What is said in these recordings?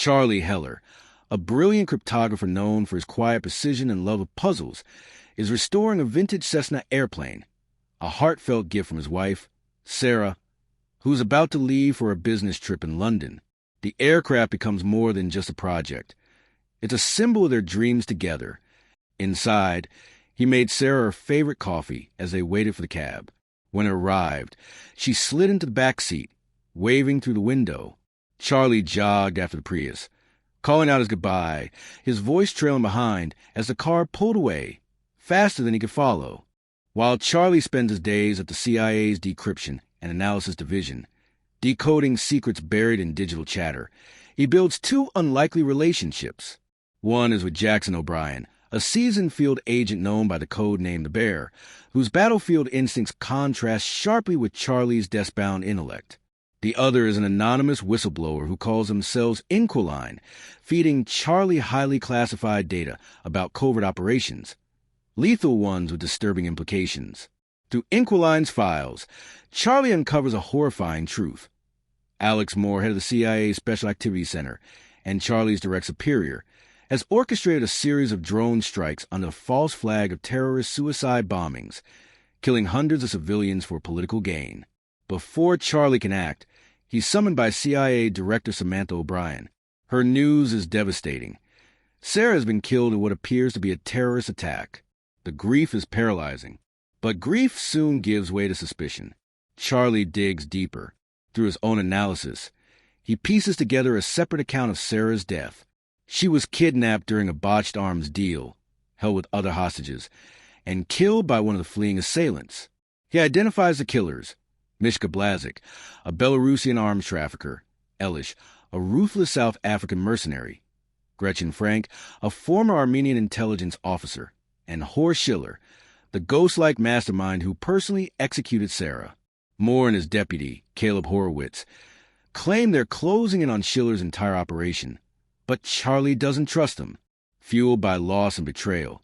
Charlie Heller, a brilliant cryptographer known for his quiet precision and love of puzzles, is restoring a vintage Cessna airplane, a heartfelt gift from his wife, Sarah, who's about to leave for a business trip in London. The aircraft becomes more than just a project. It's a symbol of their dreams together. Inside, he made Sarah her favorite coffee as they waited for the cab. When it arrived, she slid into the back seat, waving through the window. Charlie jogged after the Prius, calling out his goodbye, his voice trailing behind as the car pulled away, faster than he could follow. While Charlie spends his days at the CIA's Decryption and Analysis Division, decoding secrets buried in digital chatter, he builds two unlikely relationships. One is with Jackson O'Brien, a seasoned field agent known by the code name The Bear, whose battlefield instincts contrast sharply with Charlie's desk-bound intellect. The other is an anonymous whistleblower who calls themselves Inquiline, feeding Charlie highly classified data about covert operations, lethal ones with disturbing implications. Through Inquiline's files, Charlie uncovers a horrifying truth. Alex Moore, head of the CIA Special Activities Center, and Charlie's direct superior, has orchestrated a series of drone strikes under the false flag of terrorist suicide bombings, killing hundreds of civilians for political gain. Before Charlie can act, he's summoned by CIA Director Samantha O'Brien. Her news is devastating. Sarah has been killed in what appears to be a terrorist attack. The grief is paralyzing. But grief soon gives way to suspicion. Charlie digs deeper. Through his own analysis, he pieces together a separate account of Sarah's death. She was kidnapped during a botched arms deal, held with other hostages, and killed by one of the fleeing assailants. He identifies the killers: Mishka Blazik, a Belarusian arms trafficker; Elish, a ruthless South African mercenary; Gretchen Frank, a former Armenian intelligence officer; and Horst Schiller, the ghost-like mastermind who personally executed Sarah. Moore and his deputy, Caleb Horowitz, claim they're closing in on Schiller's entire operation. But Charlie doesn't trust them. Fueled by loss and betrayal,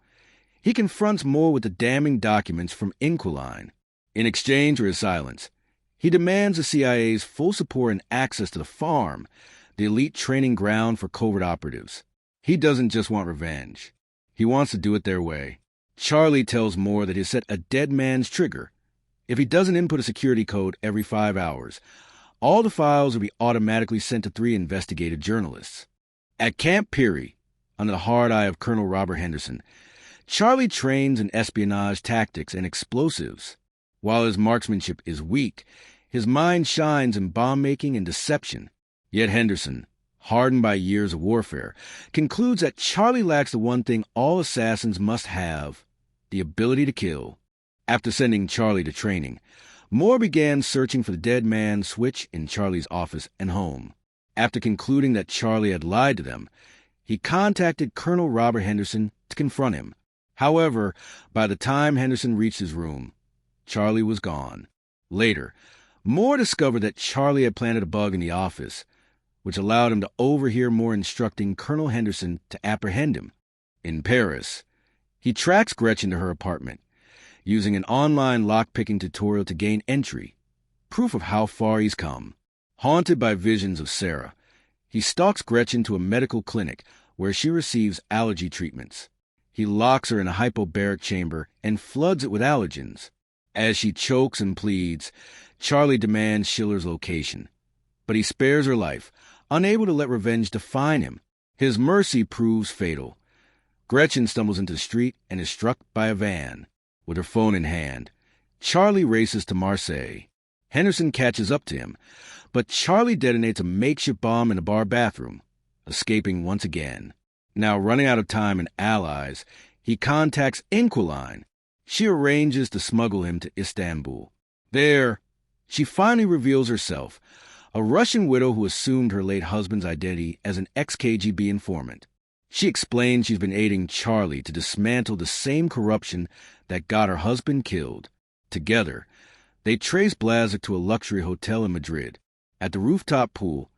he confronts Moore with the damning documents from Inquiline. In exchange for his silence, he demands the CIA's full support and access to the farm, the elite training ground for covert operatives. He doesn't just want revenge. He wants to do it their way. Charlie tells Moore that he's set a dead man's trigger. If he doesn't input a security code every 5 hours, all the files will be automatically sent to 3 investigative journalists. At Camp Peary, under the hard eye of Colonel Robert Henderson, Charlie trains in espionage tactics and explosives. While his marksmanship is weak, his mind shines in bomb-making and deception. Yet Henderson, hardened by years of warfare, concludes that Charlie lacks the one thing all assassins must have: the ability to kill. After sending Charlie to training, Moore began searching for the dead man's switch in Charlie's office and home. After concluding that Charlie had lied to them, he contacted Colonel Robert Henderson to confront him. However, by the time Henderson reached his room, Charlie was gone. Later, Moore discovered that Charlie had planted a bug in the office, which allowed him to overhear Moore instructing Colonel Henderson to apprehend him. In Paris, he tracks Gretchen to her apartment, using an online lock-picking tutorial to gain entry, proof of how far he's come. Haunted by visions of Sarah, he stalks Gretchen to a medical clinic where she receives allergy treatments. He locks her in a hypobaric chamber and floods it with allergens. As she chokes and pleads, Charlie demands Schiller's location. But he spares her life, unable to let revenge define him. His mercy proves fatal. Gretchen stumbles into the street and is struck by a van. With her phone in hand, Charlie races to Marseille. Henderson catches up to him, but Charlie detonates a makeshift bomb in a bar bathroom, escaping once again. Now running out of time and allies, he contacts Inquiline. She arranges to smuggle him to Istanbul. There, she finally reveals herself, a Russian widow who assumed her late husband's identity as an ex-KGB informant. She explains she's been aiding Charlie to dismantle the same corruption that got her husband killed. Together, they trace Blazik to a luxury hotel in Madrid. At the rooftop pool,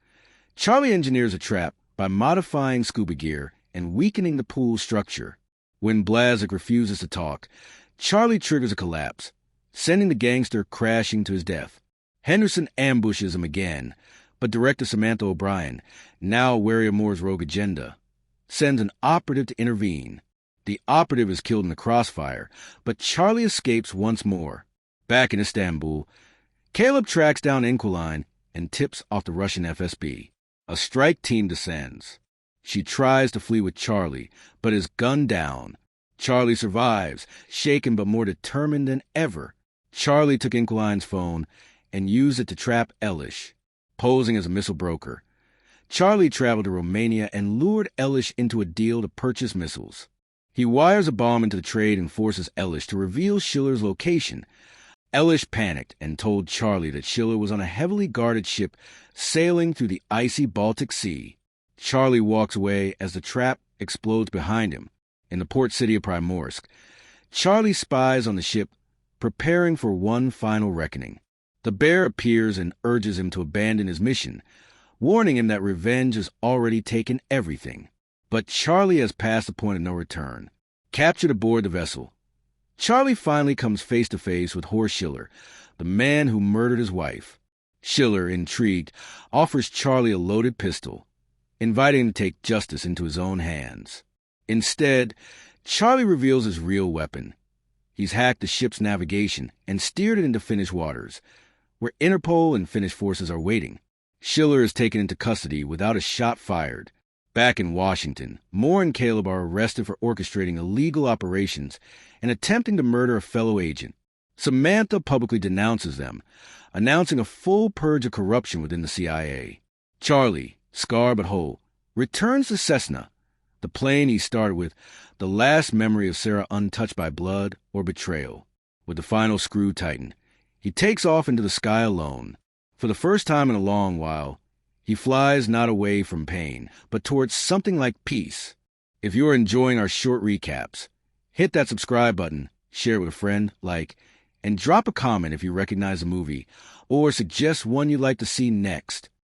Charlie engineers a trap by modifying scuba gear and weakening the pool's structure. When Blazik refuses to talk, Charlie triggers a collapse, sending the gangster crashing to his death. Henderson ambushes him again, But director Samantha O'Brien, now wary of Moore's rogue agenda, sends an operative to intervene. The operative is killed in the crossfire, but Charlie escapes once more. Back in Istanbul, Caleb tracks down Inquiline and tips off the Russian FSB. A strike team descends. She tries to flee with Charlie, but is gunned down. Charlie survives, shaken but more determined than ever. Charlie took Inquiline's phone and used it to trap Elish, posing as a missile broker. Charlie traveled to Romania and lured Elish into a deal to purchase missiles. He wires a bomb into the trade and forces Elish to reveal Schiller's location. Elish panicked and told Charlie that Schiller was on a heavily guarded ship sailing through the icy Baltic Sea. Charlie walks away as the trap explodes behind him. In the port city of Primorsk, Charlie spies on the ship, preparing for one final reckoning. The bear appears and urges him to abandon his mission, warning him that revenge has already taken everything. But Charlie has passed the point of no return. Captured aboard the vessel, Charlie finally comes face to face with Horst Schiller, the man who murdered his wife. Schiller, intrigued, offers Charlie a loaded pistol, inviting him to take justice into his own hands. Instead, Charlie reveals his real weapon. He's hacked the ship's navigation and steered it into Finnish waters, where Interpol and Finnish forces are waiting. Schiller is taken into custody without a shot fired. Back in Washington, Moore and Caleb are arrested for orchestrating illegal operations and attempting to murder a fellow agent. Samantha publicly denounces them, announcing a full purge of corruption within the CIA. Charlie, scarred but whole, returns to Cessna, the plane he started with, the last memory of Sarah untouched by blood or betrayal. With the final screw tightened, he takes off into the sky alone. For the first time in a long while, he flies not away from pain, but towards something like peace. If you are enjoying our short recaps, hit that subscribe button, share it with a friend, like, and drop a comment if you recognize the movie, or suggest one you'd like to see next.